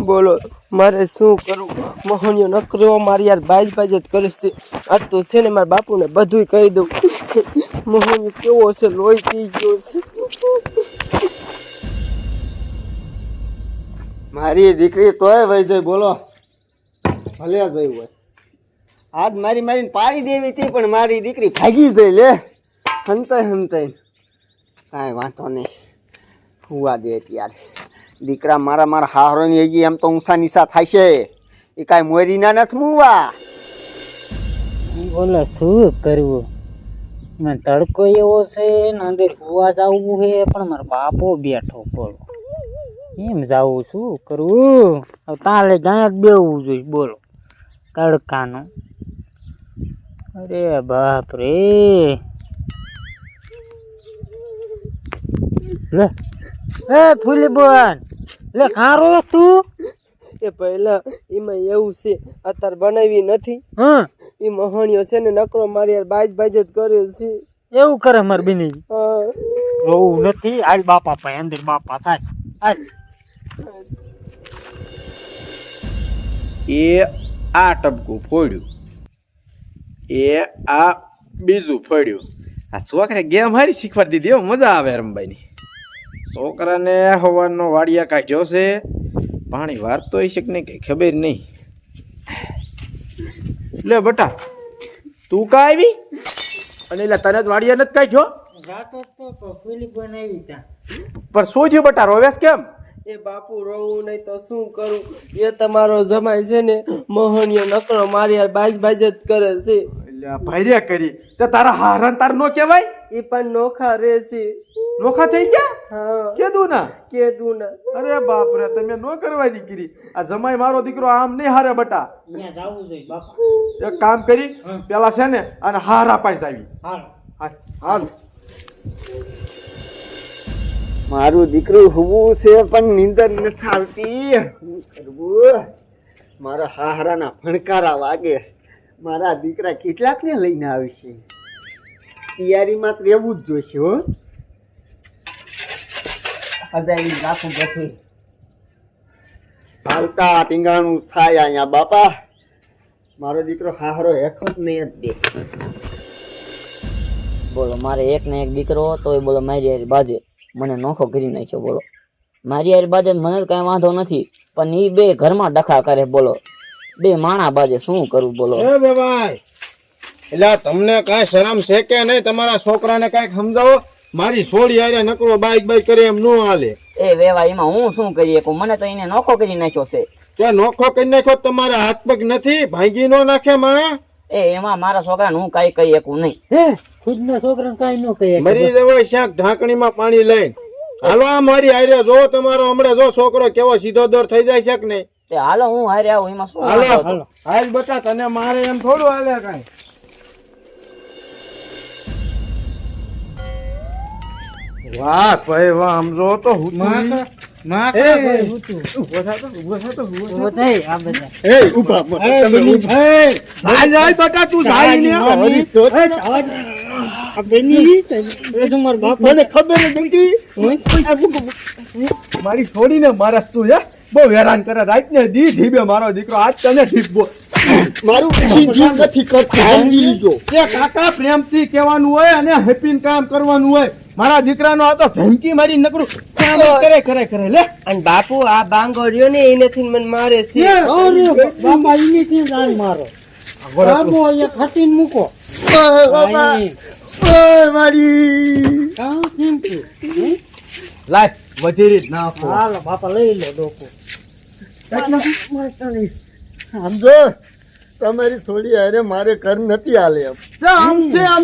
બોલો મારે શું કરું? મોહનિયો નકરો મારી યાર બાજ જ કરે છે. આજ તો છે ને મારા બાપુને બધું કહી દઉં. મોહનિયો કેવો છે, લોહી પી ગયો છે. મારી દીકરી તોય વહી જાય. બોલો ભલે ગઈ હોય. આજ મારી મારીને પાડી દેવી હતી પણ મારી દીકરી ભાગી જઈ લે. હંતાઈ કાંઈ વાંધો નહીં. હુવા દે ત્યારે. દીકરા મારા હારોની હજી એમ તો ઊંસા નીસા થાય છે. એ કાંઈ મોરીના નથી મુવા. બોલો શું કરવું? મને તડકો એવો છે ને અંદર હુવા જવું છે પણ મારો બાપો બેઠો બોલો કેમ જાવું? શું કરવું? હવે તાલે ગાય જ બેવું જોઈએ. બોલો તડકાનું. અરે બાપ રે. લે એ ફૂલી બોન લે ખારો તું. એ પહેલા એમાં એવું છે અત્યારે બનાવી નથી. હા એ મોહનિયો છે ને નકરો મારી યાર બાજ જ કરે છે. એવું કરે માર બેની? હા રોવું નથી. આજ બાપા પાસે અંદર બાપા થાય. આજ એ આ ટપકું ફોડ્યું, એ આ બીજું ફોડ્યું. આ છોકરા ગેમ હારી શીખવાડી દીધી. મજા આવે રમવાની. છોકરાને હવાનો વાડિયા કાઢ્યો છે. પાણી વારતો હોય છે કે નહીં કઈ ખબર નહીં. લે બટા તું કા આવી? અને એટલે તને જ વાડિયા નથી કાઢ્યો? જાતો તો ફૂલી બોન આવી ત્યાં. પણ શું થયું બટા, રોવેશ કેમ? એ બાપુ રોવું નહીં તો શું કરું? એ તમારો જમાઈ છે ને મોહનિયો નકરો મારી યાર બાજ જ કરે છે. એટલે ભાઈરે કરી તો તારા હારણ તાર નો કહેવાય? એ પણ નોખા રે છે. નોખા થઈ ગયા? હા કીધું ના? કીધું ના. અરે બાપ રે, તમે નો કરવાની કરી. આ જમાઈ મારો દીકરો આમ નહીં હારે બટા. ત્યાં જાવું જોઈએ બાપા. એક કામ કરી પેલા છે ને અને હાર અપાઈ જાવી. હાલ હાલ મારું દીકરું હુવું છે પણ નીંદર નથી આવતી. શું કરવું? મારા હારાના ફણકારા વાગે. મારા દીકરા કેટલાકને લઈને આવશે? તૈયારીમાં તો રહેવું જ જોઈશે. હો અજાઈ રાખું પછી હાલતા ટીંગાણું થાય અહીંયા. બાપા મારો દીકરો હારો હેખો જ નહીં જ દે. બોલો મારે એક ને એક દીકરો તોય બોલો મારી હારી બાજે મને નોખો કરી નાખ્યો. બોલો મારી હારી બાજે મને કઈ વાંધો નથી પણ એ બે ઘરમાં ડખા કરે. બોલો બે માણા બાજે શું કરું? બોલો એ બે ભાઈ, એટલે તમને કઈ શરમ છે કે નહીં? તમારા છોકરાને કઈક સમજાવો. મારી છોડી હારે નકરો બાઈક કરે એમ નો હાલે. એ વેવા એમાં હું શું કરી શકું? મને તો એને નોખો કરી નાખ્યો છે. તે નોખો કરી નાખ્યો તમારા હાથ પગ નથી ભાંગી નો નાખે માણા? એ એમાં મારા છોકરાને હું કઈ કહી શકું નહીં. હે ખુદના છોકરાને કાઈ ન કહે. મરી જવાય શાક ઢાંકણીમાં પાણી લઈને. હાલો આ મારી હારે જો તમારો હમણાં જો છોકરો કેવો સીધો દોર થઈ જાય છે કે નહીં? તે હાલો હું હારે આવું એમાં શું? હાલો હાલ બટા, તને મારે એમ થોડું હાલે કઈ. વાહ ભાઈ વાહ, આમ જો તો મારી છોડીને મારા તું હે બહુ હેરાન કરે. રાત ને દી ઢીબે મારો દીકરો. આજ તને ઢીબો મારું નથી કરતો. કાકા પ્રેમથી કહેવાનું હોય અને હેપી કામ કરવાનું હોય. મારા દીકરાનો આ તો ધમકી મારી નકરું કરે લે. અને બાપુ આ બાંગો રહ્યો ને એનેથી મને મારે છે. બાપા એને થી જાન મારો. બાપુ એ ખટીને મૂકો. લાય વધેરી જ નાખો. હાલો બાપા લઈ લો ડોકો. સમજો તમારી છોડી અરે મારે કર નથી હાલે. આમ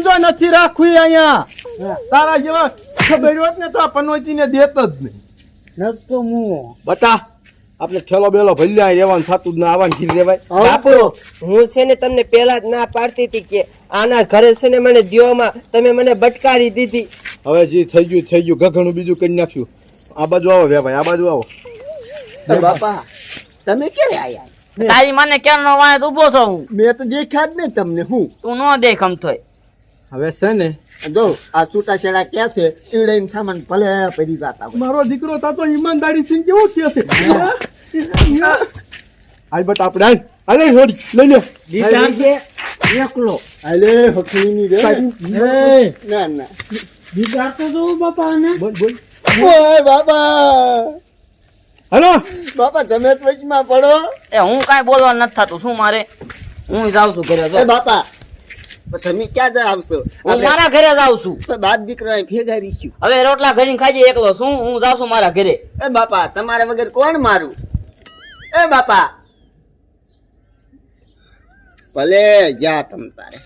જો નથી રાખવી અહીંયા. તારા જેવા ખબર હોત ને તો આ પનોતી ને દેત જ નહીં. નકતો મુઓ બટા આપણે ઠેલો બેલો ભલ્યા રહેવાનું થતું જ ના. આવવાનું ખીર રેવાય. બાપુ હું છે ને તમને પેલા જ ના પાડતી હતી કે આના ઘરે છે ને મને દ્યોમાં તમે મને બટકારી દીધી. હવે જે થઈ ગયું ગઘણું બીજું કરી નાખશું. આ બાજુ આવો ભાઈ, આ બાજુ આવો. બાપા તમે ક્યારે આયા? તારી મને કેમ નો વાંચ ઉભો છો હું? મેં તો દેખ્યા જ નહીં તમને. હું તું નો દેખ અમથોય. હવે છે ને જો આ છૂટાછેડા ક્યાં છે? ઈવડે સામાન ભલે પડી જતા હોય. મારો દીકરો તા તો ઈમાનદારી થી કેવો કે છે? હાલ બટ આપણે હાલ હાલે છોડી લઈ લે એકલો હાલે હકીની રે ના ના બીજા તો જો બાપા ને બોલ બોલ ઓય બાબા હાલો બાપા તમે જ વચમાં પડો એ હું કાંઈ બોલવા નથી થતું શું મારે હું જાઉં છું ઘરે જો એ બાપા તમે ક્યાં જ આવશો હું મારા ઘરે જાઉં છું બાપ દીકરો અહીં ભેગા રહીશું હવે રોટલા ઘડીને ખાજે એકલો શું હું જાઉં છું મારા ઘરે એ બાપા તમારા વગર કોણ મારું એ બાપા ભલે જા તમ તારે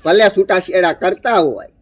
ભલે છૂટા છેડા કરતા હોય